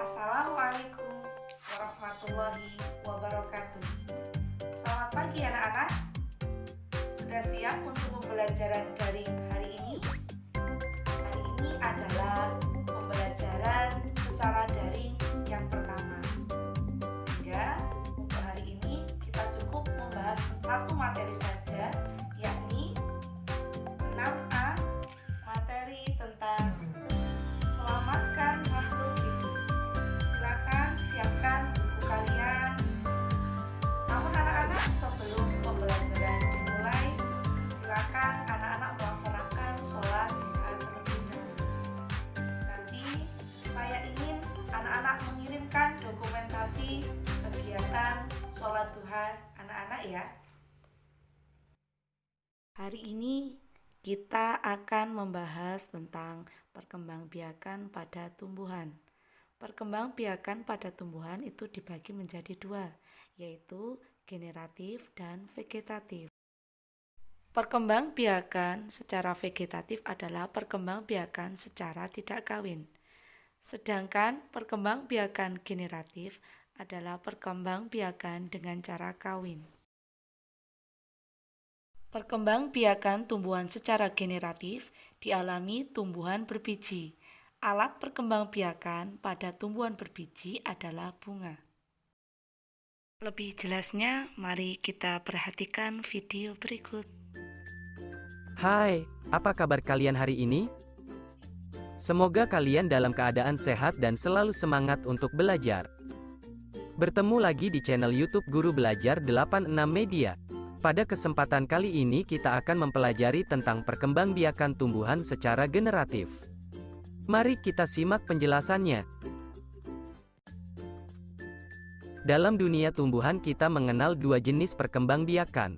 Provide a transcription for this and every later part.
Assalamualaikum warahmatullahi wabarakatuh. Selamat pagi anak-anak. Sudah siap untuk pembelajaran daring hari ini? Hari ini adalah pembelajaran secara daring yang pertama. Sehingga untuk hari ini kita cukup membahas satu materi saja, yakni 6A, materi tentang selamatkan makhluk hidup. Silakan siapkan buku kalian. Namun anak-anak, sebelum pembelajaran dimulai, silakan anak-anak melaksanakan sholat duha terlebih dahulu. Nanti saya ingin anak-anak mengirimkan dokumentasi kegiatan sholat duha anak-anak ya. Hari ini kita akan membahas tentang perkembangbiakan pada tumbuhan. Perkembangbiakan pada tumbuhan itu dibagi menjadi dua, yaitu generatif dan vegetatif. Perkembangbiakan secara vegetatif adalah perkembangbiakan secara tidak kawin. Sedangkan perkembangbiakan generatif adalah perkembangbiakan dengan cara kawin. Perkembangbiakan tumbuhan secara generatif dialami tumbuhan berbiji. Alat perkembangbiakan pada tumbuhan berbiji adalah bunga. Lebih jelasnya, mari kita perhatikan video berikut. Hai, apa kabar kalian hari ini? Semoga kalian dalam keadaan sehat dan selalu semangat untuk belajar. Bertemu lagi di channel YouTube Guru Belajar 86 Media. Pada kesempatan kali ini kita akan mempelajari tentang perkembangbiakan tumbuhan secara generatif. Mari kita simak penjelasannya. Dalam dunia tumbuhan kita mengenal dua jenis perkembangbiakan.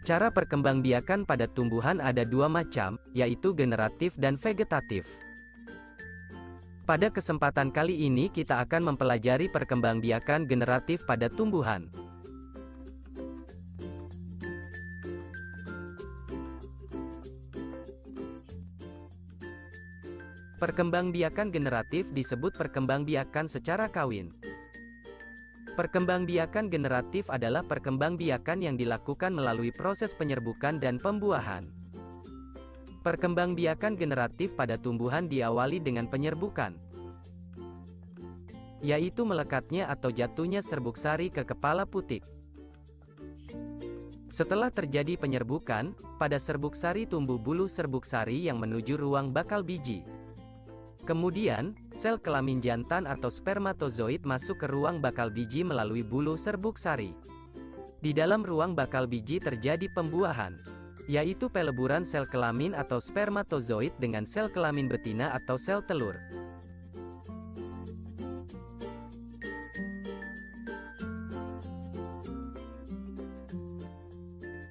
Cara perkembangbiakan pada tumbuhan ada dua macam, yaitu generatif dan vegetatif. Pada kesempatan kali ini kita akan mempelajari perkembangbiakan generatif pada tumbuhan. Perkembangbiakan generatif disebut perkembangbiakan secara kawin. Perkembangbiakan generatif adalah perkembangbiakan yang dilakukan melalui proses penyerbukan dan pembuahan. Perkembangbiakan generatif pada tumbuhan diawali dengan penyerbukan, yaitu melekatnya atau jatuhnya serbuk sari ke kepala putik. Setelah terjadi penyerbukan, pada serbuk sari tumbuh bulu serbuk sari yang menuju ruang bakal biji. Kemudian, sel kelamin jantan atau spermatozoid masuk ke ruang bakal biji melalui bulu serbuk sari. Di dalam ruang bakal biji terjadi pembuahan, yaitu peleburan sel kelamin atau spermatozoid dengan sel kelamin betina atau sel telur.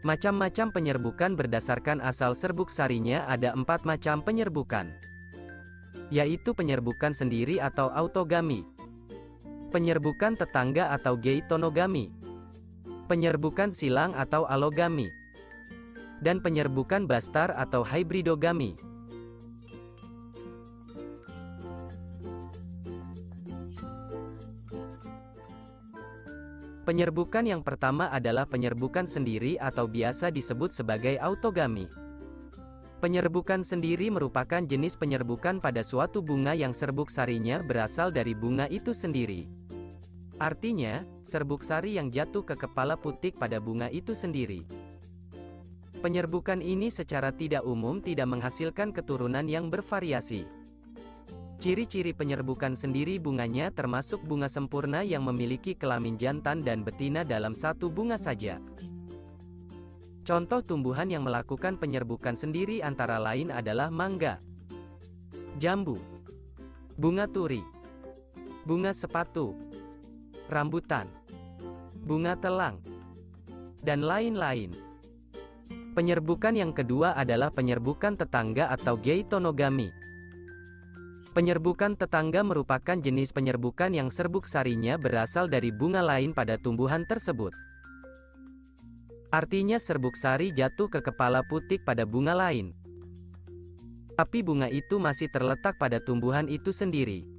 Macam-macam penyerbukan berdasarkan asal serbuk sarinya ada 4 macam penyerbukan, yaitu penyerbukan sendiri atau autogami, penyerbukan tetangga atau geitonogami, penyerbukan silang atau alogami, dan penyerbukan bastar atau hybridogami. Penyerbukan yang pertama adalah penyerbukan sendiri atau biasa disebut sebagai autogami. Penyerbukan sendiri merupakan jenis penyerbukan pada suatu bunga yang serbuk sarinya berasal dari bunga itu sendiri. Artinya, serbuk sari yang jatuh ke kepala putik pada bunga itu sendiri. Penyerbukan ini secara tidak umum tidak menghasilkan keturunan yang bervariasi. Ciri-ciri penyerbukan sendiri bunganya termasuk bunga sempurna yang memiliki kelamin jantan dan betina dalam satu bunga saja. Contoh tumbuhan yang melakukan penyerbukan sendiri antara lain adalah mangga, jambu, bunga turi, bunga sepatu, rambutan, bunga telang, dan lain-lain. Penyerbukan yang kedua adalah penyerbukan tetangga atau geitonogami. Penyerbukan tetangga merupakan jenis penyerbukan yang serbuk sarinya berasal dari bunga lain pada tumbuhan tersebut. Artinya serbuk sari jatuh ke kepala putik pada bunga lain, tapi bunga itu masih terletak pada tumbuhan itu sendiri.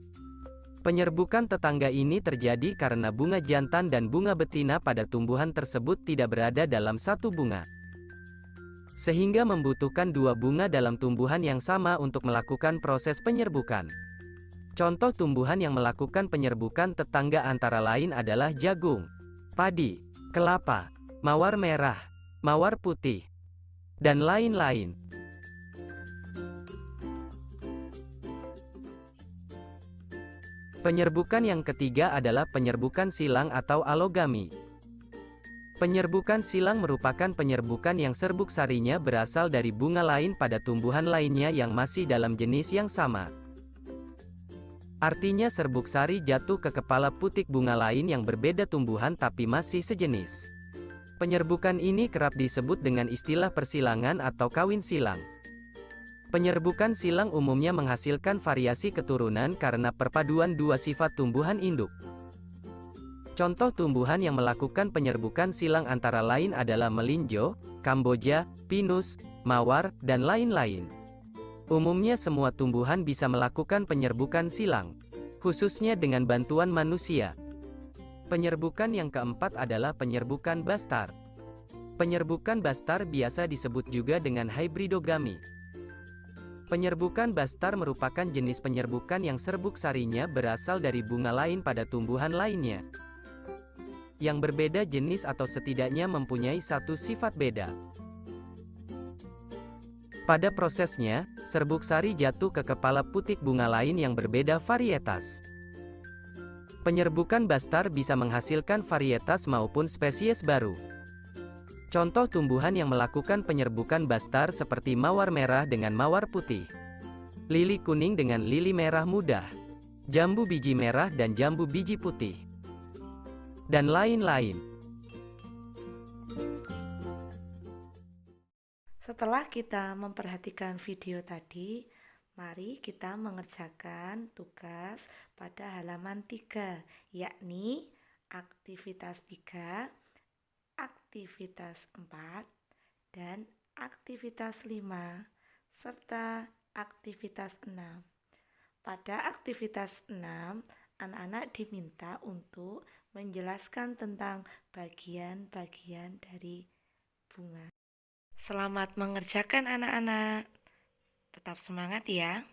Penyerbukan tetangga ini terjadi karena bunga jantan dan bunga betina pada tumbuhan tersebut tidak berada dalam satu bunga, sehingga membutuhkan dua bunga dalam tumbuhan yang sama untuk melakukan proses penyerbukan. Contoh tumbuhan yang melakukan penyerbukan tetangga antara lain adalah jagung, padi, kelapa, mawar merah, mawar putih, dan lain-lain. Penyerbukan yang ketiga adalah penyerbukan silang atau alogami. Penyerbukan silang merupakan penyerbukan yang serbuk sarinya berasal dari bunga lain pada tumbuhan lainnya yang masih dalam jenis yang sama. Artinya serbuk sari jatuh ke kepala putik bunga lain yang berbeda tumbuhan tapi masih sejenis. Penyerbukan ini kerap disebut dengan istilah persilangan atau kawin silang. Penyerbukan silang umumnya menghasilkan variasi keturunan karena perpaduan dua sifat tumbuhan induk. Contoh tumbuhan yang melakukan penyerbukan silang antara lain adalah melinjo, kamboja, pinus, mawar, dan lain-lain. Umumnya semua tumbuhan bisa melakukan penyerbukan silang, khususnya dengan bantuan manusia. Penyerbukan yang keempat adalah penyerbukan bastar. Penyerbukan bastar biasa disebut juga dengan hybridogami. Penyerbukan bastar merupakan jenis penyerbukan yang serbuk sarinya berasal dari bunga lain pada tumbuhan lainnya, yang berbeda jenis atau setidaknya mempunyai satu sifat beda. Pada prosesnya, serbuk sari jatuh ke kepala putik bunga lain yang berbeda varietas. Penyerbukan bastar bisa menghasilkan varietas maupun spesies baru. Contoh tumbuhan yang melakukan penyerbukan bastar seperti mawar merah dengan mawar putih, lili kuning dengan lili merah muda, jambu biji merah dan jambu biji putih, dan lain-lain. Setelah kita memperhatikan video tadi, mari kita mengerjakan tugas pada halaman 3, yakni aktivitas 3, aktivitas 4, dan aktivitas 5, serta aktivitas 6. Pada aktivitas 6, anak-anak diminta untuk menjelaskan tentang bagian-bagian dari bunga. Selamat mengerjakan anak-anak. Tetap semangat ya.